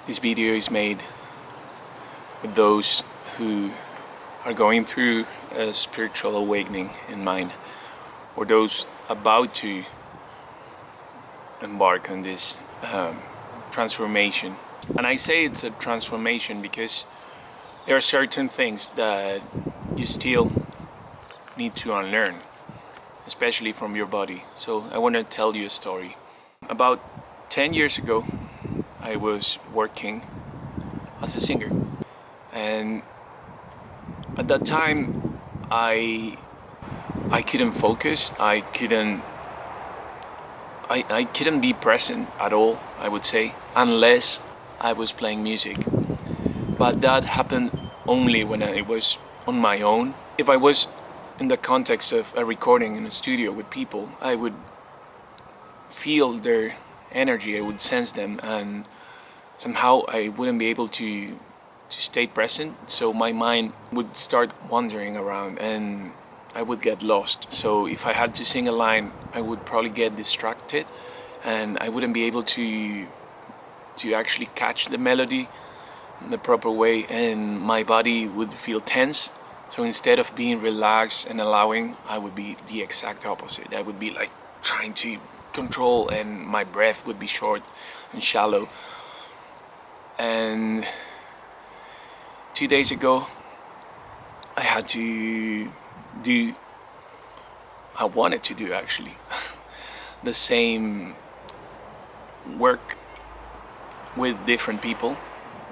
This video is made with those who are going through a spiritual awakening in mind, or those about to embark on this transformation. And I say it's a transformation because there are certain things that you still need to unlearn, especially from your body. So I want to tell you a story. About 10 years ago, I was working as a singer, and at that time I couldn't focus. I couldn't be present at all, I would say, unless I was playing music. But that happened only when I was on my own. If I was in the context of a recording in a studio with people, I would feel their energy, I would sense them, and somehow I wouldn't be able to stay present. So my mind would start wandering around and I would get lost. So if I had to sing a line, I would probably get distracted and I wouldn't be able to actually catch the melody in the proper way, and my body would feel tense. So instead of being relaxed and allowing, I would be the exact opposite. I would be like trying to control, and my breath would be short and shallow. And 2 days ago, I wanted to do actually the same work with different people,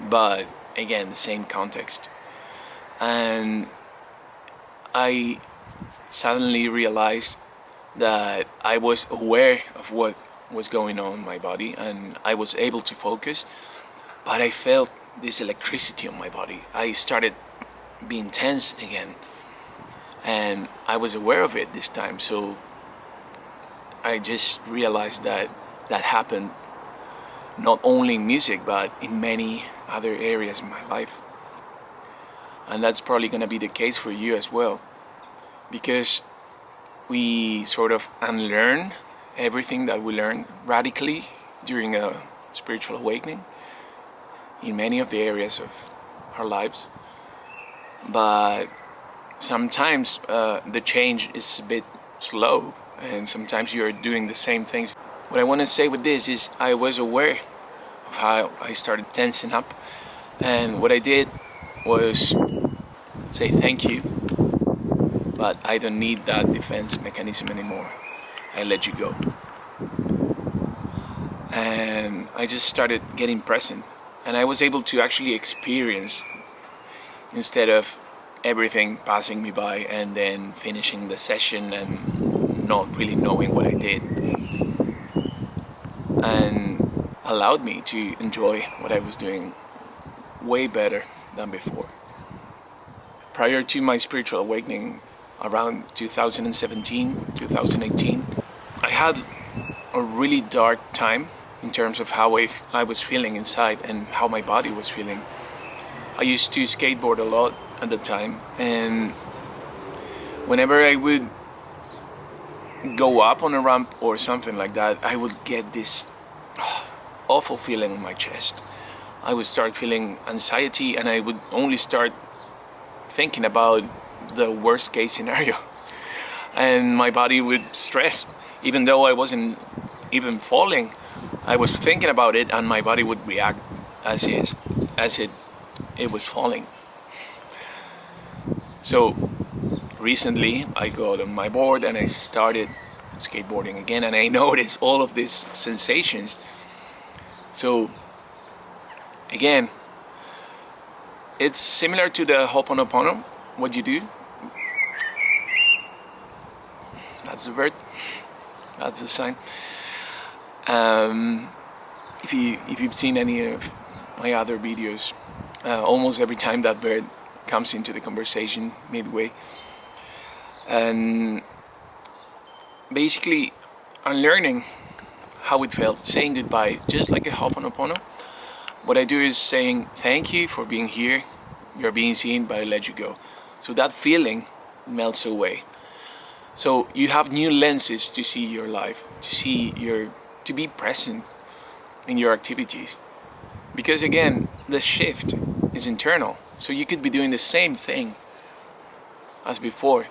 but again, the same context. And I suddenly realized that I was aware of what was going on in my body and I was able to focus, but I felt this electricity on my body. I started being tense again, and I was aware of it this time. So I just realized that happened not only in music but in many other areas in my life. And that's probably going to be the case for you as well, because we sort of unlearn everything that we learned radically during a spiritual awakening in many of the areas of our lives. But sometimes the change is a bit slow, and sometimes you're doing the same things. What I want to say with this is I was aware of how I started tensing up, and what I did was say thank you, but I don't need that defense mechanism anymore. I let you go. And I just started getting present, and I was able to actually experience, instead of everything passing me by and then finishing the session and not really knowing what I did, and allowed me to enjoy what I was doing way better than before. Prior to my spiritual awakening, around 2017, 2018, I had a really dark time in terms of how I was feeling inside and how my body was feeling. I used to skateboard a lot at the time, and whenever I would go up on a ramp or something like that, I would get this awful feeling in my chest. I would start feeling anxiety, and I would only start thinking about the worst case scenario, and my body would stress. Even though I wasn't even falling, I was thinking about it, and my body would react as it was falling. So recently I got on my board and I started skateboarding again, and I noticed all of these sensations. So again, it's similar to the Ho'oponopono. What you do, that's the bird, that's the sign. If you've seen any of my other videos, almost every time that bird comes into the conversation midway. And basically unlearning how it felt, saying goodbye, just like a Ho'oponopono. What I do is saying thank you for being here, you're being seen, but I let you go. So that feeling melts away. So you have new lenses to see your life, to be present in your activities. Because again, the shift is internal. So you could be doing the same thing as before,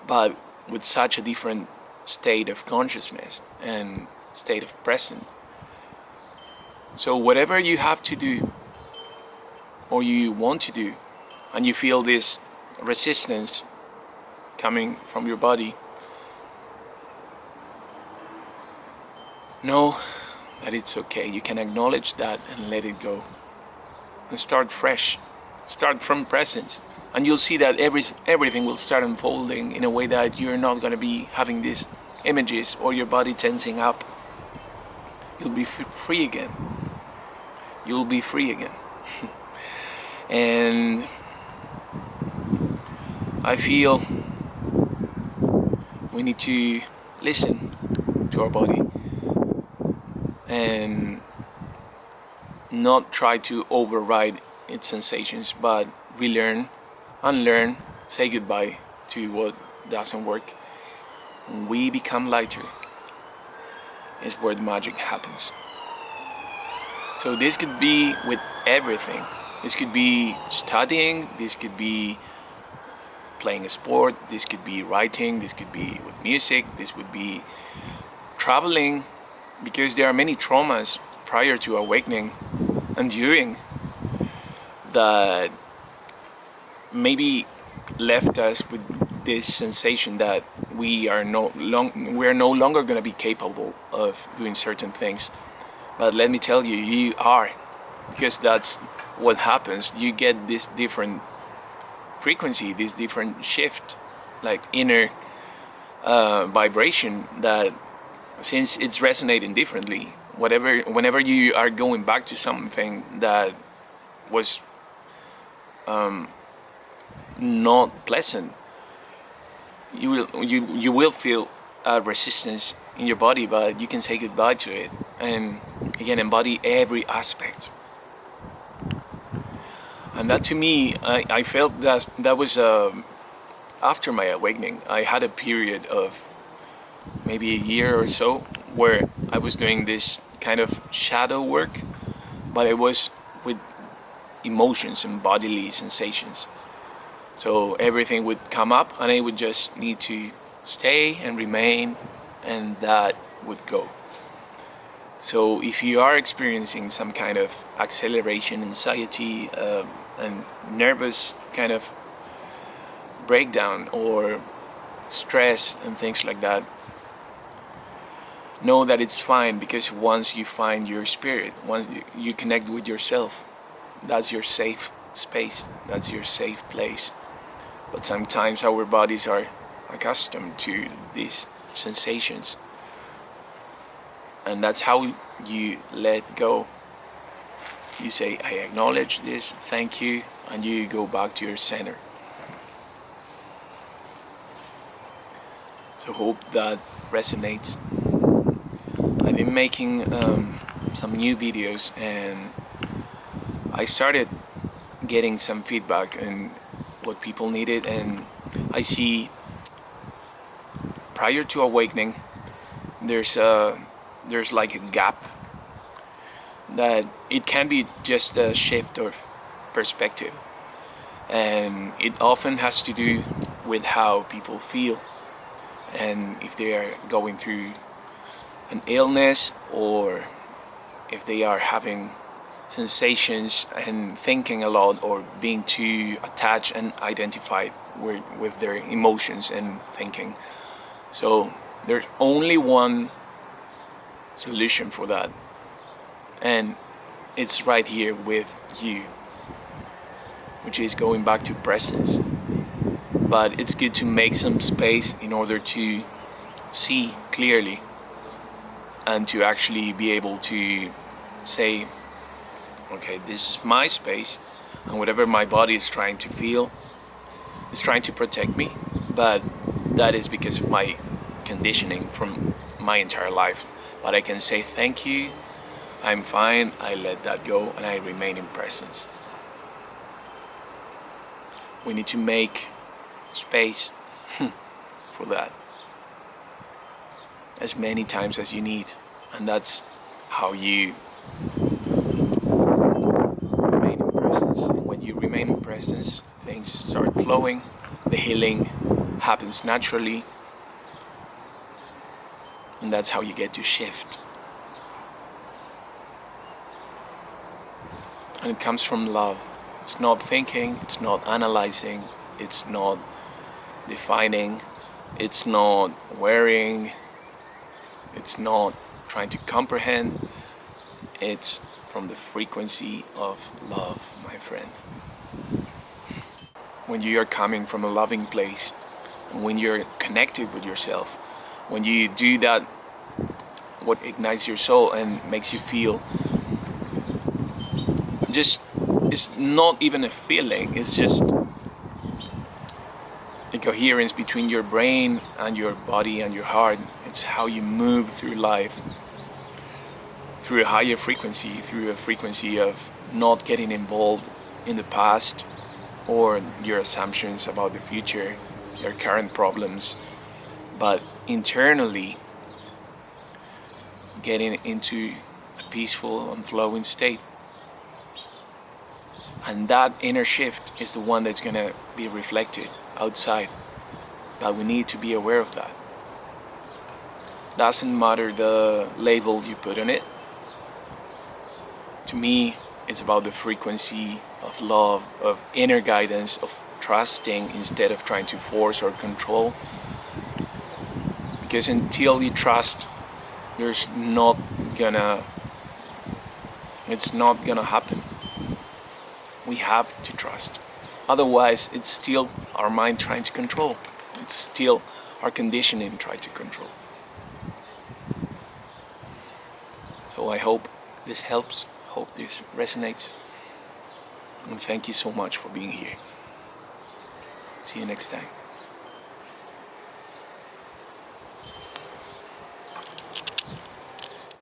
but with such a different state of consciousness and state of present. So whatever you have to do or you want to do, and you feel this resistance coming from your body, know that it's okay. You can acknowledge that and let it go. And start fresh. Start from presence. And you'll see that everything will start unfolding in a way that you're not going to be having these images or your body tensing up. You'll be free again. You'll be free again. And I feel we need to listen to our body and not try to override its sensations, but relearn, unlearn, say goodbye to what doesn't work. When we become lighter is where the magic happens. So this could be with everything. This could be studying, this could be playing a sport, this could be writing, this could be with music, this would be traveling, because there are many traumas prior to awakening and during that maybe left us with this sensation that we are no longer going to be capable of doing certain things. But let me tell you, you are, because that's what happens. You get this different frequency, this different shift, like inner vibration, that since it's resonating differently, whenever you are going back to something that was not pleasant, you will feel resistance in your body, but you can say goodbye to it and again embody every aspect. And that, to me, I felt that was after my awakening. I had a period of maybe a year or so where I was doing this kind of shadow work, but it was with emotions and bodily sensations. So everything would come up and I would just need to stay and remain, and that would go. So if you are experiencing some kind of acceleration, anxiety, and nervous kind of breakdown or stress and things like that, know that it's fine, because once you find your spirit, once you connect with yourself, that's your safe space, that's your safe place. But sometimes our bodies are accustomed to these sensations, and that's how you let go. You say, I acknowledge this, thank you, and you go back to your center. So hope that resonates. I've been making some new videos, and I started getting some feedback and what people needed, and I see prior to awakening there's like a gap, that it can be just a shift of perspective, and it often has to do with how people feel, and if they are going through an illness, or if they are having sensations and thinking a lot, or being too attached and identified with their emotions and thinking. So there's only one solution for that, and it's right here with you, which is going back to presence. But it's good to make some space in order to see clearly and to actually be able to say, okay, this is my space, and whatever my body is trying to feel is trying to protect me, but that is because of my conditioning from my entire life. But I can say thank you, I'm fine, I let that go, and I remain in presence. We need to make space for that as many times as you need, and that's how you flowing, the healing happens naturally, and that's how you get to shift. And it comes from love. It's not thinking, it's not analyzing, it's not defining, it's not worrying, it's not trying to comprehend. It's from the frequency of love, my friend. When you are coming from a loving place, and when you're connected with yourself, when you do that, what ignites your soul and makes you feel just, it's not even a feeling, it's just a coherence between your brain and your body and your heart. It's how you move through life, through a higher frequency, through a frequency of not getting involved in the past or your assumptions about the future, your current problems, but internally getting into a peaceful and flowing state. And that inner shift is the one that's going to be reflected outside. But we need to be aware of that. Doesn't matter the label you put on it. To me, it's about the frequency of love, of inner guidance, of trusting instead of trying to force or control. Because until you trust, it's not gonna happen. We have to trust. Otherwise, it's still our mind trying to control. It's still our conditioning trying to control. So I hope this helps. Hope this resonates. And thank you so much for being here. See you next time.